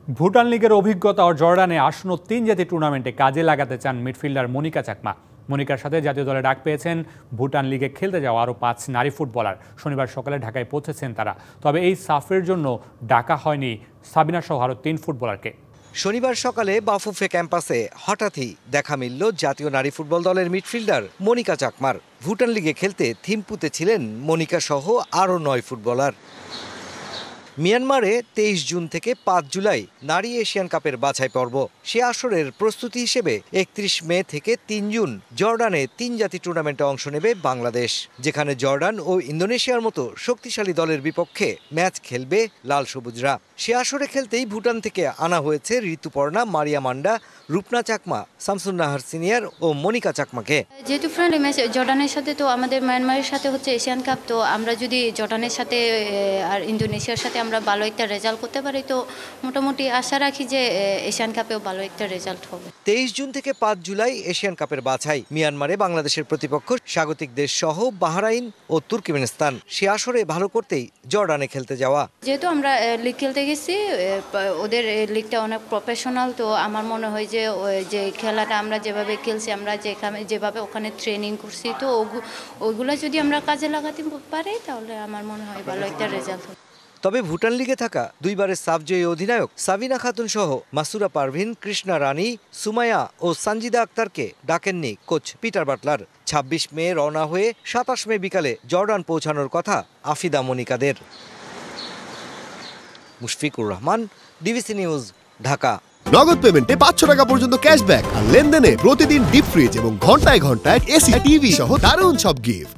ভুটান লিগের অভিজ্ঞতা ও জর্ডানে আসন্ন 3 জাতীয় টুর্নামেন্টে কাজে লাগাতে চান মিডফিল্ডার মনিকা চাকমা। মনিকার সাথে জাতীয় দলে ডাক পেয়েছেন ভুটান লিগে খেলতে যাওয়া আরও 5 নারী ফুটবলার। শনিবার সকালে ঢাকায় পৌঁছেছেন তারা। তবে এই সাফের জন্য ডাকা হয়নি সাবিনা সহ আরও 3 ফুটবলারকে। শনিবার সকালে বাফুফে ক্যাম্পাসে হঠাৎই দেখা মিলল জাতীয় নারী ফুটবল দলের মিডফিল্ডার মনিকা চাকমার। ভুটান লিগে খেলতে থিম্পুতে ছিলেন মনিকা সহ আরও 9 ফুটবলার। মিয়ানমারে 23 জুন থেকে 5 জুলাই নারী এশিয়ান কাপের বাছাই পর্ব। সে আসরের প্রস্তুতি হিসেবে 31 মে থেকে 3 জুন জর্ডানে 3 জাতি টুর্নামেন্টে অংশ নেবে বাংলাদেশ, যেখানে জর্ডান ও ইন্দোনেশিয়ার মতো শক্তিশালী দলের বিপক্ষে ম্যাচ খেলবে লাল সবুজরা। সে আসরে খেলতেই ভুটান থেকে আনা হয়েছে ঋতুপর্ণা, মারিয়া মান্ডা, রূপনা চাকমা, শামসুন নাহার সিনিয়র ও মনিকা চাকমাকে। যেহেতু ফ্রেন্ডলি ম্যাচ জর্ডানের সাথে, তো আমাদের মায়ানমারের সাথে হচ্ছে এশিয়ান কাপ, তো আমরা যদি জর্ডানের সাথে আর ইন্দোনেশিয়ার সাথে আমরা ভালো একটা রেজাল্ট করতে পারি, তো মোটামুটি আশা রাখি যে এশিয়ান কাপেও ভালো একটা রেজাল্ট হবে। 23 জুন থেকে 5 জুলাই এশিয়ান কাপের বাছাই। মিয়ানমারে বাংলাদেশের প্রতিপক্ষ স্বাগতিক দেশ সহ বাহরাইন ও তুর্কমেনিস্তান। সে আসরে ভালো করতেই জর্ডানে খেলতে যাওয়া। যেহেতু আমরা লিগ খেলতে গেছি, ওদের লিগটা অনেক প্রফেশনাল, তো আমার মনে হয় যে খেলাটা আমরা যেভাবে খেলছি, আমরা যেভাবে ওখানে ট্রেনিং করছি, তো ওইগুলো যদি আমরা কাজে লাগাতে পারি তাহলে আমার মনে হয় ভালো একটা রেজাল্ট হবে। তবে ভুটান লিগে থাকা 2 বারের সাবজয়ী অধিনায়ক সাবিনা খাতুন সহ মাসুরা পারভিন, কৃষ্ণা রানী, সুমাইয়া ও সঞ্জিদা আক্তারকে ডাকেননি কোচ পিটার বাটলার। 26 মে রওনা হয়ে 27 মে বিকালে জর্ডান পৌঁছানোর কথা আফিদা মনিকাদের। Mushfiqur Rahman, DBC news, Dhaka. নগদ পেমেন্টে 500 টাকা পর্যন্ত ক্যাশব্যাক আর লেনদেনে প্রতিদিন ডিপ ফ্রিজ এবং ঘন্টায় ঘন্টায় এসি টিভি সহ দারুণ সব গিফট।